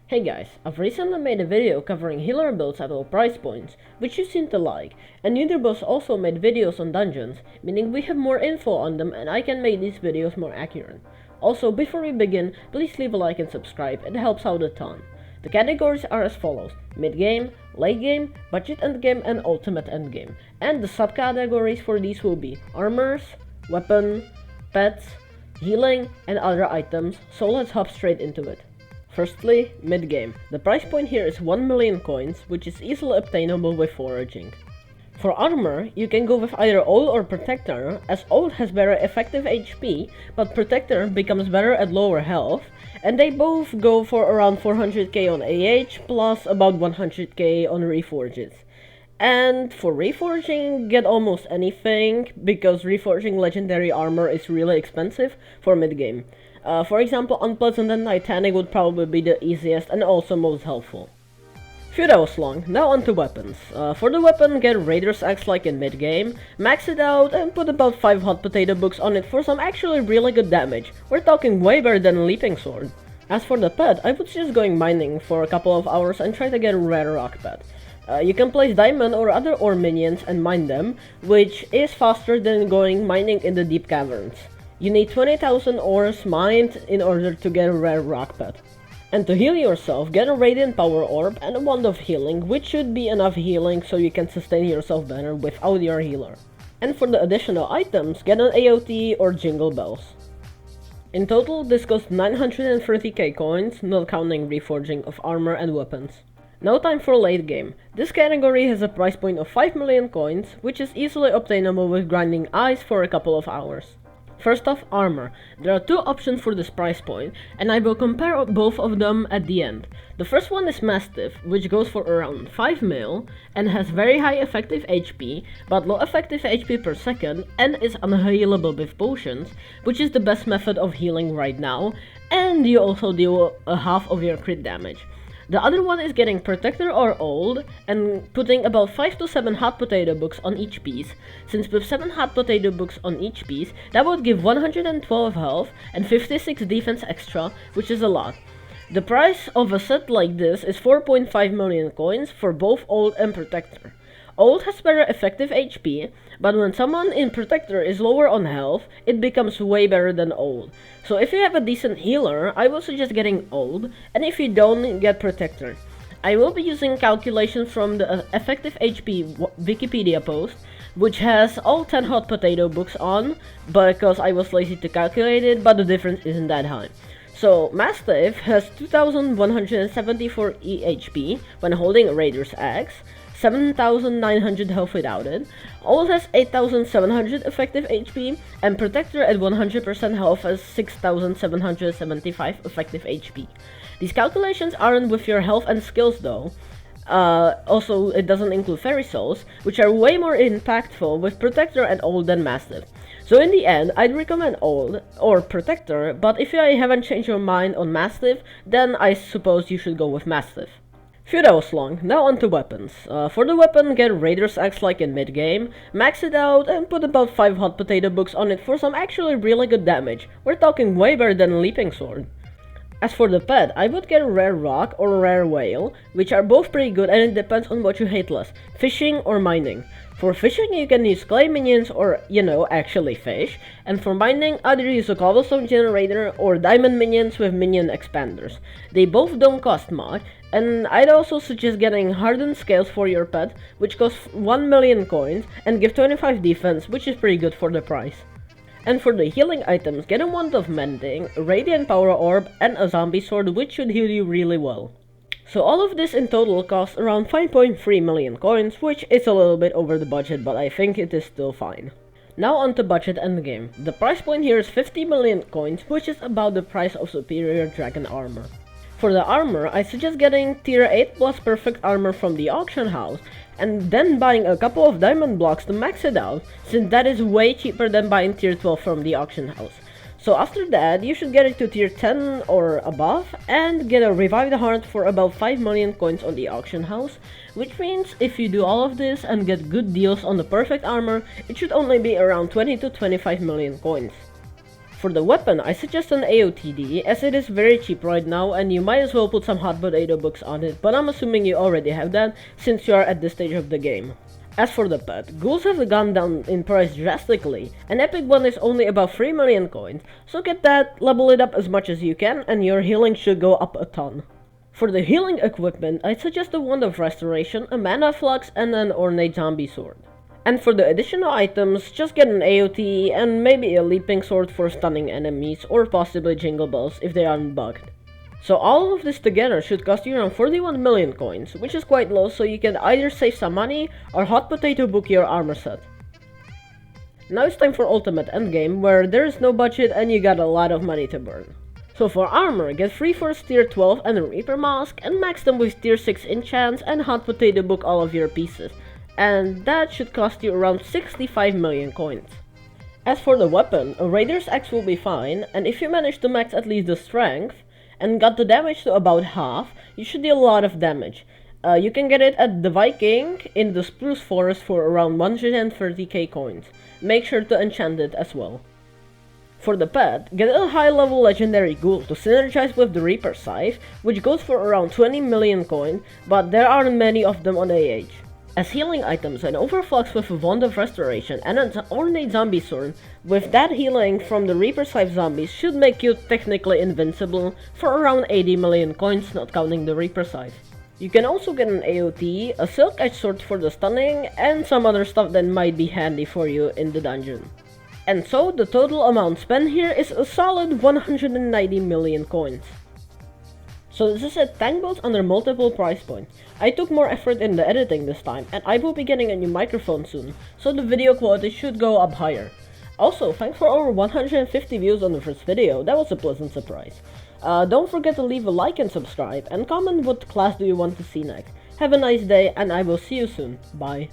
Hey guys, I've recently made a video covering healer builds at all price points, which you seem to like, and Universe also made videos on dungeons, meaning we have more info on them and I can make these videos more accurate. Also, before we begin, please leave a like and subscribe, it helps out a ton. The categories are as follows: mid-game, late game, budget endgame and ultimate endgame, and the subcategories for these will be armors, weapon, pets, healing, and other items, so let's hop straight into it. Firstly, mid-game. The price point here is 1 million coins, which is easily obtainable with foraging. For armor, you can go with either Old or Protector, as Old has better effective HP, but Protector becomes better at lower health, and they both go for around 400k on AH, plus about 100k on reforges. And for reforging, get almost anything, because reforging legendary armor is really expensive for mid-game. For example, Unpleasant and Titanic would probably be the easiest and also most helpful. Phew, that was long. Now onto weapons. For the weapon, get Raider's Axe like in mid-game, max it out and put about 5 hot potato books on it for some actually really good damage. We're talking way better than a Leaping Sword. As for the pet, I would suggest going mining for a couple of hours and try to get a rare rock pet. You can place diamond or other ore minions and mine them, which is faster than going mining in the deep caverns. You need 20,000 ores mined in order to get a rare rock pet. And to heal yourself, get a Radiant Power Orb and a Wand of Healing, which should be enough healing so you can sustain yourself better without your healer. And for the additional items, get an AOT or Jingle Bells. In total, this costs 930k coins, not counting reforging of armor and weapons. Now time for late game. This category has a price point of 5 million coins, which is easily obtainable with grinding ice for a couple of hours. First off, armor. There are two options for this price point, and I will compare both of them at the end. The first one is Mastiff, which goes for around 5 mil, and has very high effective HP, but low effective HP per second, and is unhealable with potions, which is the best method of healing right now, and you also deal a half of your crit damage. The other one is getting Protector or Old and putting about 5 to 7 hot potato books on each piece, since with 7 hot potato books on each piece, that would give 112 health and 56 defense extra, which is a lot. The price of a set like this is 4.5 million coins for both Old and Protector. Old has better effective HP, but when someone in Protector is lower on health, it becomes way better than Old. So if you have a decent healer, I will suggest getting Old, and if you don't, get Protector. I will be using calculations from the effective HP Wikipedia post, which has all 10 hot potato books on, because I was lazy to calculate it, but the difference isn't that high. So, Mastiff has 2174 EHP when holding a Raider's Axe, 7,900 health without it, Old has 8,700 effective HP, and Protector at 100% health has 6,775 effective HP. These calculations aren't with your health and skills though. Also, it doesn't include Fairy Souls, which are way more impactful with Protector and Old than Mastiff. So in the end, I'd recommend Old or Protector, but if you haven't changed your mind on Mastiff, then I suppose you should go with Mastiff. Phew, that was long. Now onto weapons. For the weapon, get Raider's Axe like in mid-game, max it out and put about 5 hot potato books on it for some actually really good damage. We're talking way better than a Leaping Sword. As for the pet, I would get a rare rock or a rare whale, which are both pretty good and it depends on what you hate less, fishing or mining. For fishing you can use clay minions or, actually fish, and for mining either use a cobblestone generator or diamond minions with minion expanders. They both don't cost much, and I'd also suggest getting hardened scales for your pet, which costs 1 million coins and give 25 defense, which is pretty good for the price. And for the healing items, get a Wand of Mending, a Radiant Power Orb, and a Zombie Sword, which should heal you really well. So all of this in total costs around 5.3 million coins, which is a little bit over the budget, but I think it is still fine. Now on to budget endgame. The price point here is 50 million coins, which is about the price of superior dragon armor. For the armor, I suggest getting tier 8 plus perfect armor from the auction house, and then buying a couple of diamond blocks to max it out, since that is way cheaper than buying tier 12 from the auction house. So after that, you should get it to tier 10 or above, and get a revived heart for about 5 million coins on the auction house, which means if you do all of this and get good deals on the perfect armor, it should only be around 20 to 25 million coins. For the weapon, I suggest an AOTD, as it is very cheap right now and you might as well put some hot potato books on it, but I'm assuming you already have that since you are at this stage of the game. As for the pet, ghouls have gone down in price drastically. An epic one is only about 3 million coins, so get that, level it up as much as you can, and your healing should go up a ton. For the healing equipment, I'd suggest a Wand of Restoration, a Mana Flux, and an Ornate Zombie Sword. And for the additional items, just get an AOT and maybe a Leaping Sword for stunning enemies, or possibly Jingle Bells if they aren't bugged. So all of this together should cost you around 41 million coins, which is quite low, so you can either save some money or hot potato book your armor set. Now it's time for Ultimate Endgame, where there is no budget and you got a lot of money to burn. So for armor, get 3 Force tier 12 and a Reaper Mask, and max them with tier 6 enchants and hot potato book all of your pieces. And that should cost you around 65 million coins. As for the weapon, a Raider's Axe will be fine, and if you manage to max at least the strength, and got the damage to about half, you should deal a lot of damage. You can get it at the Viking in the Spruce Forest for around 130k coins. Make sure to enchant it as well. For the pet, get a high level legendary ghoul to synergize with the Reaper Scythe, which goes for around 20 million coin, but there aren't many of them on AH. As healing items, an Overflux with a Wand of Restoration and an Ornate Zombie Sword with that healing from the Reaper Scythe zombies should make you technically invincible for around 80 million coins, not counting the Reaper Scythe. You can also get an AOT, a Silk Edge Sword for the stunning, and some other stuff that might be handy for you in the dungeon. And so the total amount spent here is a solid 190 million coins. So this is a tank boat under multiple price points. I took more effort in the editing this time, and I will be getting a new microphone soon, so the video quality should go up higher. Also, thanks for over 150 views on the first video, that was a pleasant surprise. Don't forget to leave a like and subscribe, and comment what class do you want to see next. Have a nice day, and I will see you soon. Bye.